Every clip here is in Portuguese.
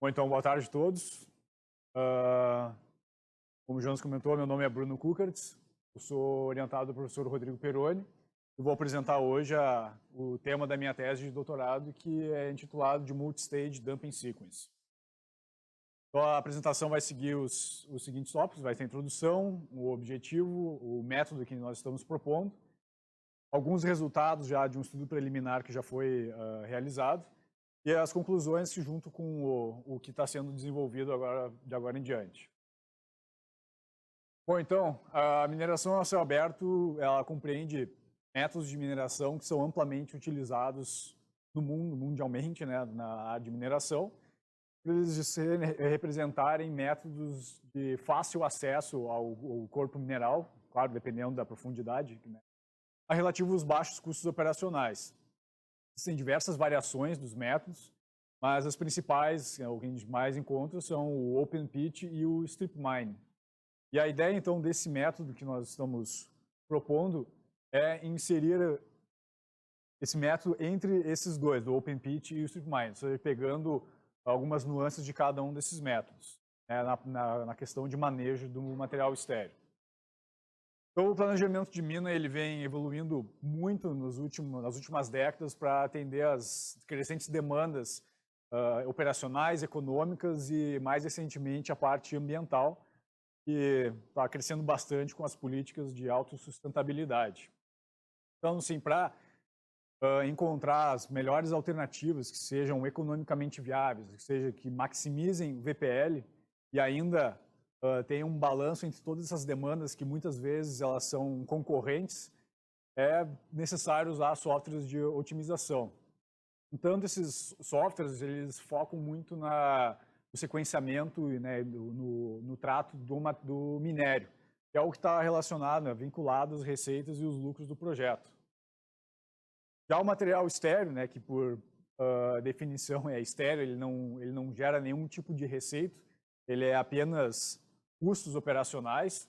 Bom, então, boa tarde a todos. Como o Jonas comentou, meu nome é Bruno Kukertz, eu sou orientado do professor Rodrigo Peroni e vou apresentar hoje o tema da minha tese de doutorado, que é intitulado de Multistage Dumping Sequence. Então, a apresentação vai seguir os seguintes tópicos: vai ter a introdução, o objetivo, o método que nós estamos propondo, alguns resultados já de um estudo preliminar que já foi realizado, e as conclusões que junto com o que está sendo desenvolvido de agora em diante. Bom, então, a mineração a céu aberto, ela compreende métodos de mineração que são amplamente utilizados no mundo, mundialmente, né, na área de mineração, para eles representarem métodos de fácil acesso ao corpo mineral, claro, dependendo da profundidade, né, a relativos baixos custos operacionais. Existem diversas variações dos métodos, mas as principais, o que a gente mais encontra, são o Open Pit e o Strip Mine. E a ideia, então, desse método que nós estamos propondo é inserir esse método entre esses dois, do Open Pit e o Strip Mine, ou seja, pegando algumas nuances de cada um desses métodos, né, na questão de manejo do material estéreo. Então, o planejamento de mina ele vem evoluindo muito nas últimas décadas para atender às crescentes demandas operacionais, econômicas e, mais recentemente, a parte ambiental, que está crescendo bastante com as políticas de autossustentabilidade. Então, assim, para encontrar as melhores alternativas que sejam economicamente viáveis, que maximizem o VPL e ainda tenham um balanço entre todas essas demandas que muitas vezes elas são concorrentes, é necessário usar softwares de otimização. Então, esses softwares eles focam muito no sequenciamento, né, no trato do minério, que é o que está relacionado, né, vinculado às receitas e os lucros do projeto. Já o material estéreo, né, que por definição é estéreo, ele não gera nenhum tipo de receita, ele é apenas custos operacionais.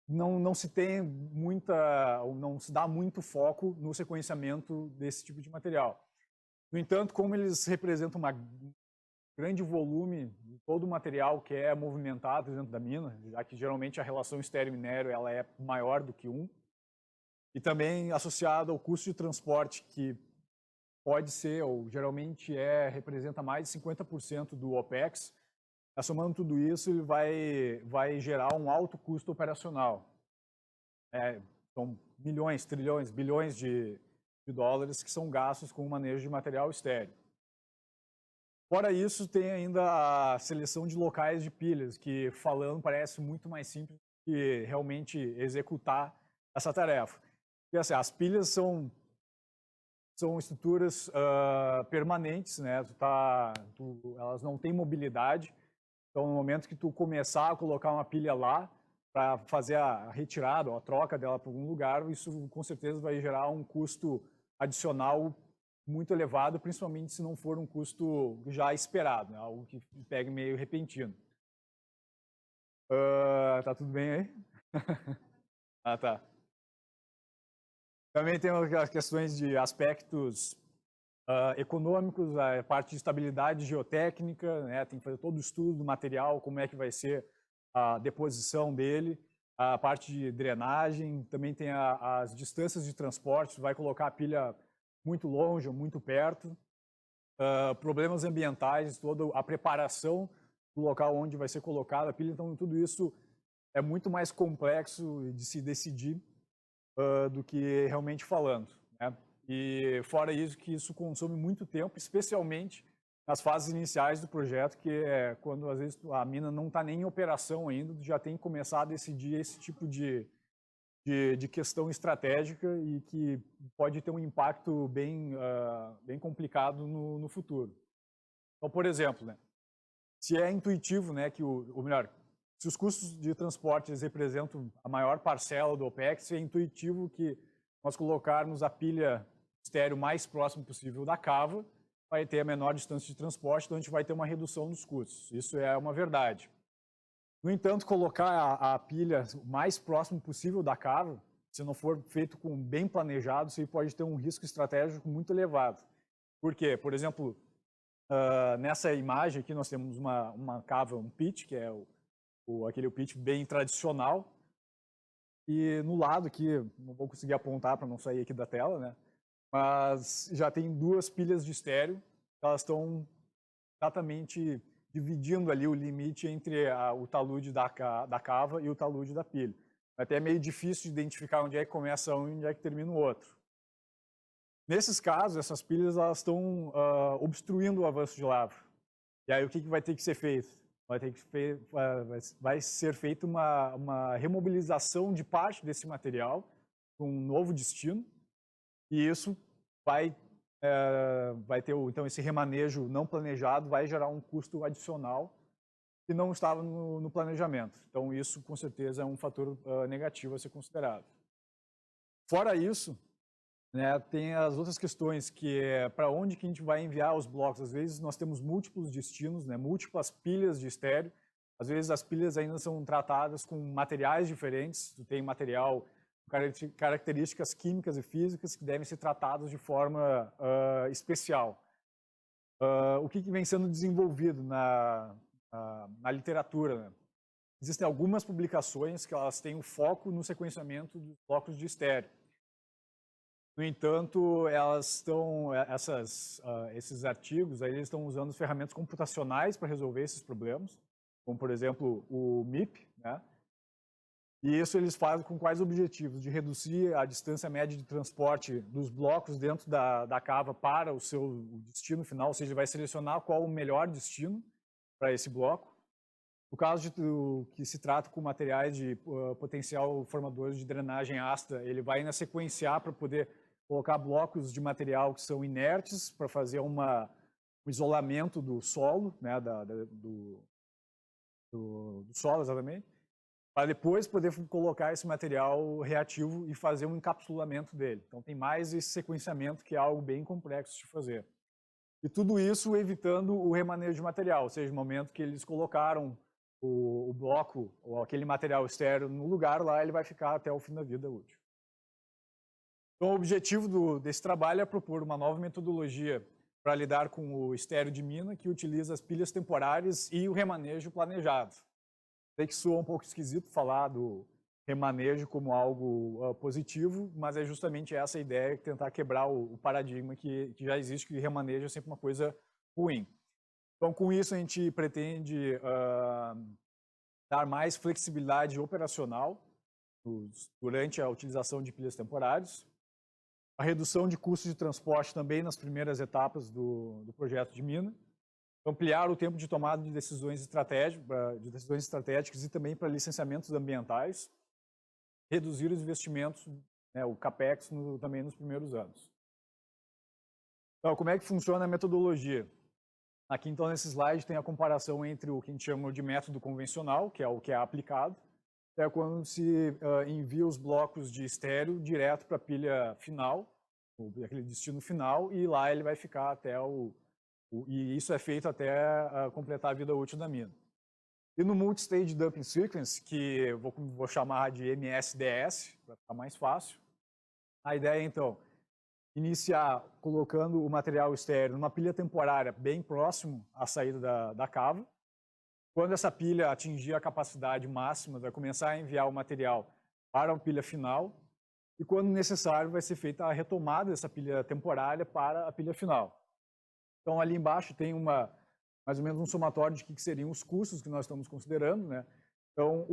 Não se tem não se dá muito foco no sequenciamento desse tipo de material. No entanto, como eles representam um grande volume de todo o material que é movimentado dentro da mina, já que geralmente a relação estéreo-minério ela é maior do que 1, e também associado ao custo de transporte, que pode ser, ou geralmente representa mais de 50% do OPEX, somando tudo isso, ele vai gerar um alto custo operacional. São milhões, trilhões, bilhões de dólares que são gastos com o manejo de material estéreo. Fora isso, tem ainda a seleção de locais de pilhas, que falando parece muito mais simples que realmente executar essa tarefa. E, assim, as pilhas são estruturas permanentes, né? Elas não têm mobilidade. Então, no momento que tu começar a colocar uma pilha lá, para fazer a retirada ou a troca dela para algum lugar, isso com certeza vai gerar um custo adicional muito elevado, principalmente se não for um custo já esperado, né? Algo que pegue meio repentino. Tá tudo bem aí? Ah, tá. Também tem as questões de aspectos econômicos, a parte de estabilidade geotécnica, né? Tem que fazer todo o estudo do material, como é que vai ser a deposição dele, a parte de drenagem, também tem as distâncias de transporte, vai colocar a pilha muito longe ou muito perto, problemas ambientais, toda a preparação do local onde vai ser colocada a pilha, então tudo isso é muito mais complexo de se decidir do que realmente falando, né? E fora isso, que isso consome muito tempo, especialmente nas fases iniciais do projeto, que é quando às vezes a mina não está nem em operação ainda, já tem que começar a decidir esse tipo de questão estratégica e que pode ter um impacto bem complicado no futuro. Então, por exemplo, né, se é intuitivo, né, ou melhor, se os custos de transporte representam a maior parcela do OPEX, é intuitivo que nós colocarmos a pilha estéreo mais próximo possível da cava, vai ter a menor distância de transporte, então a gente vai ter uma redução dos custos. Isso é uma verdade. No entanto, colocar a pilha o mais próximo possível da cava, se não for feito bem planejado, isso aí pode ter um risco estratégico muito elevado. Por quê? Por exemplo, nessa imagem aqui nós temos uma cava, um pit, que é aquele pit bem tradicional. E no lado aqui, não vou conseguir apontar para não sair aqui da tela, né? Mas já tem duas pilhas de estéreo, elas estão exatamente dividindo ali o limite entre o talude da cava e o talude da pilha. Até é meio difícil de identificar onde é que começa um e onde é que termina o outro. Nesses casos, essas pilhas elas estão obstruindo o avanço de lavra. E aí o que vai ter que ser feito? Vai ser feita uma remobilização de parte desse material para um novo destino, e isso vai ter então esse remanejo não planejado, vai gerar um custo adicional que não estava no planejamento. Então isso com certeza é um fator negativo a ser considerado. Fora isso, né, tem as outras questões, que é para onde que a gente vai enviar os blocos. Às vezes nós temos múltiplos destinos, né, múltiplas pilhas de estéreo. Às vezes as pilhas ainda são tratadas com materiais diferentes. Tem material com características químicas e físicas que devem ser tratados de forma especial. O que vem sendo desenvolvido na literatura, né? Existem algumas publicações que elas têm um foco no sequenciamento dos blocos de estéreo. No entanto, esses artigos aí, eles estão usando ferramentas computacionais para resolver esses problemas, como, por exemplo, o MIP, né? E isso eles fazem com quais objetivos? De reduzir a distância média de transporte dos blocos dentro da cava para o seu destino final, ou seja, vai selecionar qual o melhor destino para esse bloco. No caso que se trata com materiais de potencial formadores de drenagem ácida, ele vai ainda sequenciar para poder colocar blocos de material que são inertes para fazer um isolamento do solo, né, do solo exatamente, para depois poder colocar esse material reativo e fazer um encapsulamento dele. Então tem mais esse sequenciamento, que é algo bem complexo de fazer. E tudo isso evitando o remanejo de material, ou seja, no momento que eles colocaram o bloco ou aquele material estéreo no lugar lá, ele vai ficar até o fim da vida útil. Então, o objetivo desse trabalho é propor uma nova metodologia para lidar com o estéreo de mina, que utiliza as pilhas temporárias e o remanejo planejado. Sei que soa um pouco esquisito falar do remanejo como algo positivo, mas é justamente essa a ideia, tentar quebrar o paradigma que já existe, que remanejo é sempre uma coisa ruim. Então, com isso, a gente pretende dar mais flexibilidade operacional durante a utilização de pilhas temporárias, a redução de custos de transporte também nas primeiras etapas do projeto de mina, ampliar o tempo de tomada de decisões estratégicas e também para licenciamentos ambientais, reduzir os investimentos, né, o CAPEX, também nos primeiros anos. Então, como é que funciona a metodologia? Aqui, então, nesse slide, tem a comparação entre o que a gente chama de método convencional, que é o que é aplicado, é quando se envia os blocos de estéreo direto para a pilha final, aquele destino final, e lá ele vai ficar até e isso é feito até completar a vida útil da mina. E no Multi-Stage Dumping Sequence, que vou chamar de MSDS, para ficar mais fácil, a ideia é, então, iniciar colocando o material estéreo numa pilha temporária bem próximo à saída da cava. Quando essa pilha atingir a capacidade máxima, vai começar a enviar o material para a pilha final, e quando necessário vai ser feita a retomada dessa pilha temporária para a pilha final. Então ali embaixo tem mais ou menos um somatório de que seriam os custos que nós estamos considerando, né? Então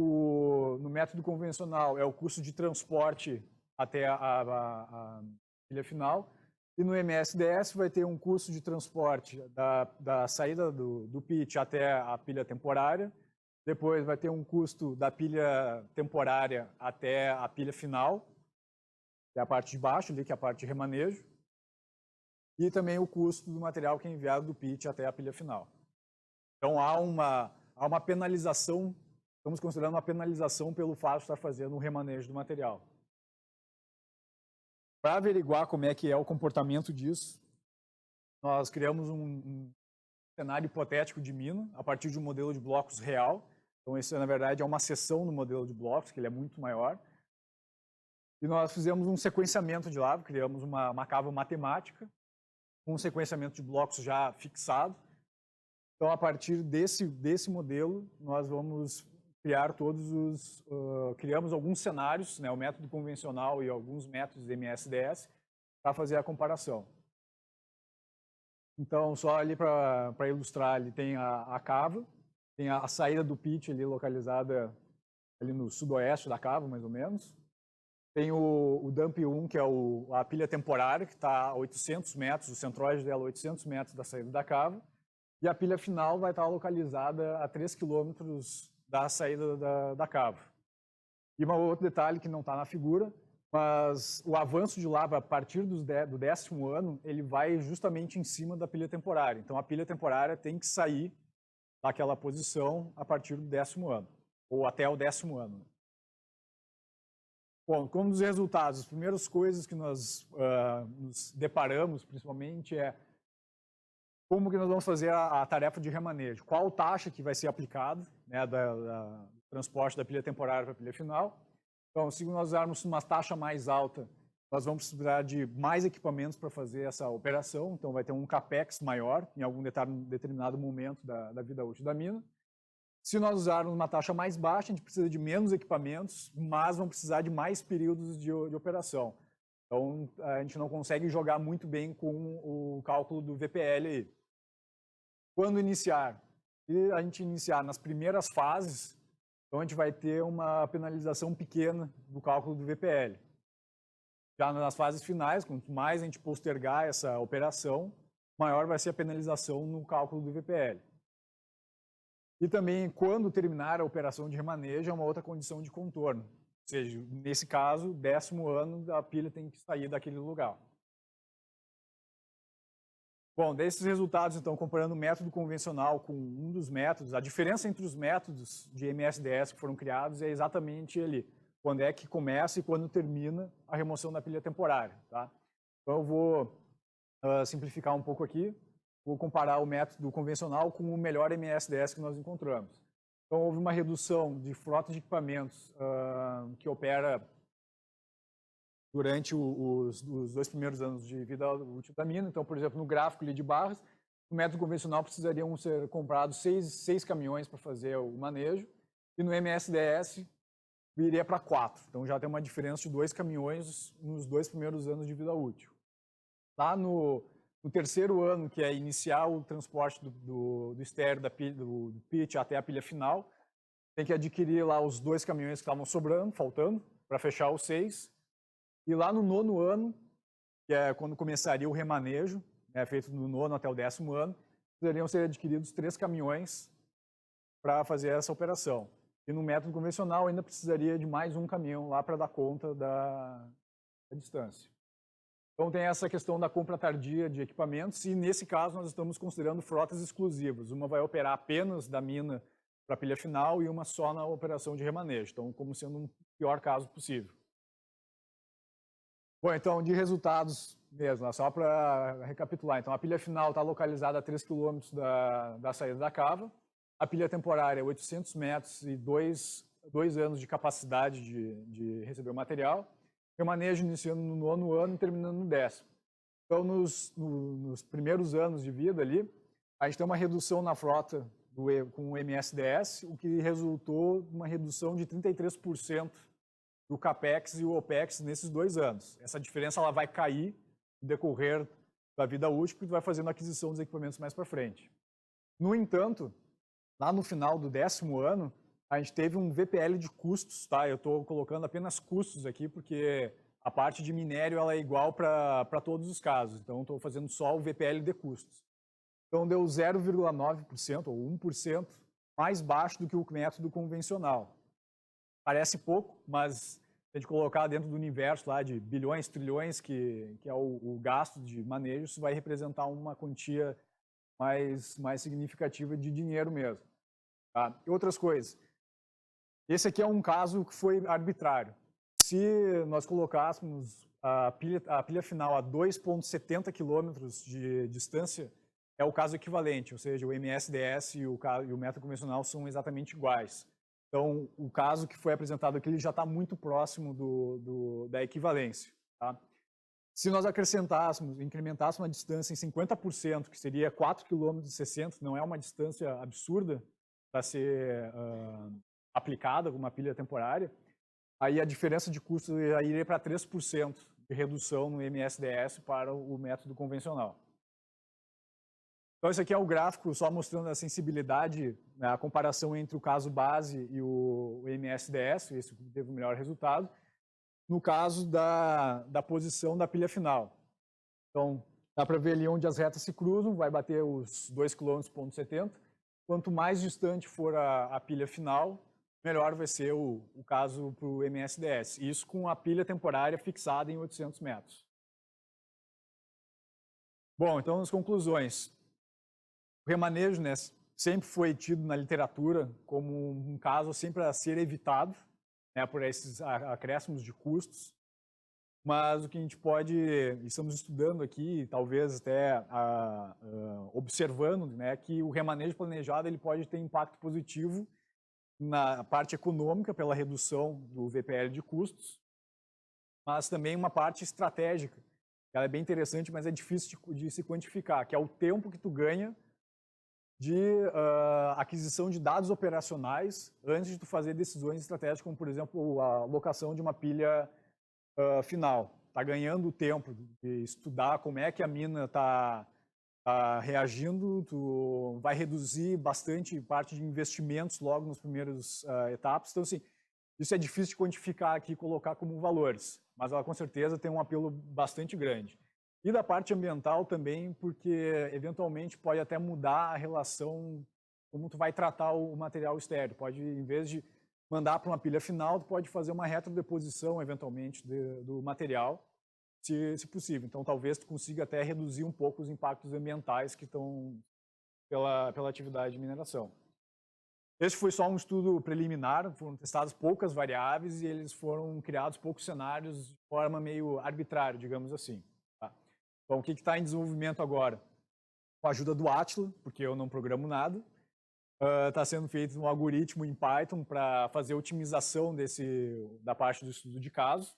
no método convencional é o custo de transporte até a pilha final, e no MSDS vai ter um custo de transporte da saída do pit até a pilha temporária, depois vai ter um custo da pilha temporária até a pilha final, que é a parte de baixo ali, que é a parte de remanejo, e também o custo do material que é enviado do pit até a pilha final. Então há uma penalização, estamos considerando uma penalização pelo fato de estar fazendo um remanejo do material. Para averiguar como é que é o comportamento disso, nós criamos um cenário hipotético de mina a partir de um modelo de blocos real. Então, esse, na verdade, é uma seção do modelo de blocos, que ele é muito maior. E nós fizemos um sequenciamento de lava, criamos uma cava matemática, com um sequenciamento de blocos já fixado. Então, a partir desse modelo, nós vamos criar criamos alguns cenários, né, o método convencional e alguns métodos de MSDS, para fazer a comparação. Então, só ali para ilustrar, ali tem a cava, tem a saída do pit ali localizada ali no sudoeste da cava, mais ou menos. Tem o dump 1, que é a pilha temporária, que está a 800 metros, o centroide dela a 800 metros da saída da cava. E a pilha final vai estar localizada a 3 quilômetros da saída da cava. E um outro detalhe que não está na figura, mas o avanço de lava a partir do 10º ano, ele vai justamente em cima da pilha temporária. Então, a pilha temporária tem que sair daquela posição a partir do 10º ano, ou até o 10º ano. Bom, como dos resultados, as primeiras coisas que nós nos deparamos, principalmente, é como que nós vamos fazer a tarefa de remanejo. Qual taxa que vai ser aplicada, né, do transporte da pilha temporária para a pilha final. Então, se nós usarmos uma taxa mais alta, nós vamos precisar de mais equipamentos para fazer essa operação. Então, vai ter um capex maior em algum determinado momento da vida útil da mina. Se nós usarmos uma taxa mais baixa, a gente precisa de menos equipamentos, mas vamos precisar de mais períodos de operação. Então, a gente não consegue jogar muito bem com o cálculo do VPL aí. Quando iniciar? Se a gente iniciar nas primeiras fases, então a gente vai ter uma penalização pequena do cálculo do VPL. Já nas fases finais, quanto mais a gente postergar essa operação, maior vai ser a penalização no cálculo do VPL. E também, quando terminar a operação de remanejo, é uma outra condição de contorno. Ou seja, nesse caso, 10º ano, a pilha tem que sair daquele lugar. Bom, desses resultados, então, comparando o método convencional com um dos métodos, a diferença entre os métodos de MSDS que foram criados é exatamente ali, quando é que começa e quando termina a remoção da pilha temporária. Tá? Então, eu vou simplificar um pouco aqui. Vou comparar o método convencional com o melhor MSDS que nós encontramos. Então, houve uma redução de frota de equipamentos que opera durante os 2 primeiros anos de vida útil da mina. Então, por exemplo, no gráfico ali de barras, no método convencional precisariam ser comprados 6 caminhões para fazer o manejo, e no MSDS iria para 4. Então, já tem uma diferença de 2 caminhões nos 2 primeiros anos de vida útil. Lá no 3º ano, que é iniciar o transporte do estéreo do pit até a pilha final, tem que adquirir lá os 2 caminhões que estavam faltando, para fechar os 6. E lá no 9º ano, que é quando começaria o remanejo, né, feito do 9º até o 10º ano, precisariam ser adquiridos 3 caminhões para fazer essa operação. E no método convencional ainda precisaria de mais um caminhão lá para dar conta da distância. Então, tem essa questão da compra tardia de equipamentos e, nesse caso, nós estamos considerando frotas exclusivas. Uma vai operar apenas da mina para a pilha final e uma só na operação de remanejo. Então, como sendo um pior caso possível. Bom, então, de resultados mesmo, só para recapitular. Então, a pilha final está localizada a 3 km da saída da cava. A pilha temporária é 800 metros e 2 anos de capacidade de receber o material. Remanejo iniciando no 9º ano e terminando no 10º. Então, nos primeiros anos de vida ali, a gente tem uma redução na frota com o MSDS, o que resultou em uma redução de 33% do CAPEX e o OPEX nesses 2 anos. Essa diferença ela vai cair no decorrer da vida útil, porque vai fazendo a aquisição dos equipamentos mais para frente. No entanto, lá no final do 10º ano, a gente teve um VPL de custos, tá? Eu estou colocando apenas custos aqui, porque a parte de minério ela é igual para todos os casos. Então, estou fazendo só o VPL de custos. Então, deu 0,9% ou 1% mais baixo do que o método convencional. Parece pouco, mas se a gente colocar dentro do universo lá de bilhões, trilhões, que é o gasto de manejo, isso vai representar uma quantia mais significativa de dinheiro mesmo. Tá? E outras coisas. Esse aqui é um caso que foi arbitrário. Se nós colocássemos a pilha final a 2,70 km de distância, é o caso equivalente, ou seja, o MSDS e o método convencional são exatamente iguais. Então, o caso que foi apresentado aqui já está muito próximo da equivalência. Tá? Se nós incrementássemos a distância em 50%, que seria 4,60 km, não é uma distância absurda para ser aplicada com uma pilha temporária, aí a diferença de custo iria para 3% de redução no MSDS para o método convencional. Então, esse aqui é o gráfico só mostrando a sensibilidade, né, a comparação entre o caso base e o MSDS, esse teve o melhor resultado, no caso da posição da pilha final. Então, dá para ver ali onde as retas se cruzam, vai bater os 2,70 km. Quanto mais distante for a pilha final, melhor vai ser o caso para o MSDS. Isso com a pilha temporária fixada em 800 metros. Bom, então as conclusões. O remanejo, né, sempre foi tido na literatura como um caso sempre a ser evitado, né, por esses acréscimos de custos. Mas o que a gente estamos estudando aqui, talvez até observando, né, que o remanejo planejado ele pode ter impacto positivo na parte econômica pela redução do VPL de custos, mas também uma parte estratégica. Ela é bem interessante, mas é difícil de se quantificar, que é o tempo que tu ganha de aquisição de dados operacionais antes de tu fazer decisões estratégicas, como, por exemplo, a locação de uma pilha final. Está ganhando tempo de estudar como é que a mina está reagindo, tu vai reduzir bastante parte de investimentos logo nas primeiras etapas. Então, assim, isso é difícil de quantificar aqui e colocar como valores, mas ela com certeza tem um apelo bastante grande. E da parte ambiental também, porque eventualmente pode até mudar a relação, como tu vai tratar o material estéreo. Pode, em vez de mandar para uma pilha final, tu pode fazer uma retrodeposição, eventualmente, do material, se possível. Então, talvez tu consiga até reduzir um pouco os impactos ambientais que estão pela atividade de mineração. Esse foi só um estudo preliminar, foram testadas poucas variáveis e eles foram criados poucos cenários de forma meio arbitrária, digamos assim. Tá? Então, o que está em desenvolvimento agora? Com a ajuda do Atlas, porque eu não programo nada, está sendo feito um algoritmo em Python para fazer a otimização da parte do estudo de caso,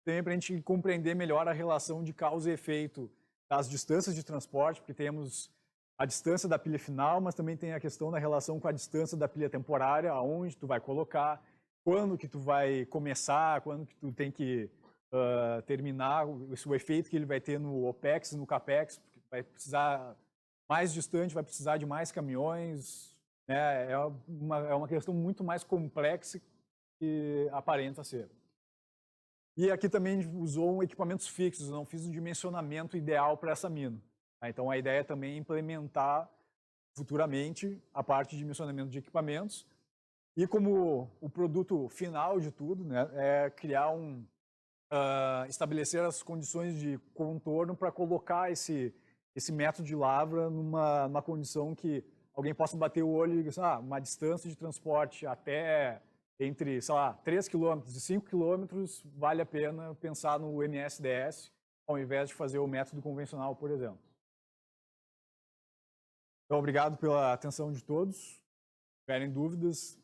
também para a gente compreender melhor a relação de causa e efeito das distâncias de transporte, porque temos a distância da pilha final, mas também tem a questão da relação com a distância da pilha temporária, aonde tu vai colocar, quando que tu vai começar, quando que tu tem que terminar, o efeito que ele vai ter no OPEX e no CAPEX, porque vai precisar mais distante, vai precisar de mais caminhões, né? É uma questão muito mais complexa que aparenta ser. E aqui também usou equipamentos fixos, não fiz um dimensionamento ideal para essa mina. Então a ideia também é implementar futuramente a parte de dimensionamento de equipamentos. E como o produto final de tudo, né, é criar estabelecer as condições de contorno para colocar esse método de lavra numa condição que alguém possa bater o olho e dizer, uma distância de transporte até entre, sei lá, 3 km e 5 km, vale a pena pensar no MSDS, ao invés de fazer o método convencional, por exemplo. Então, obrigado pela atenção de todos. Se tiverem dúvidas,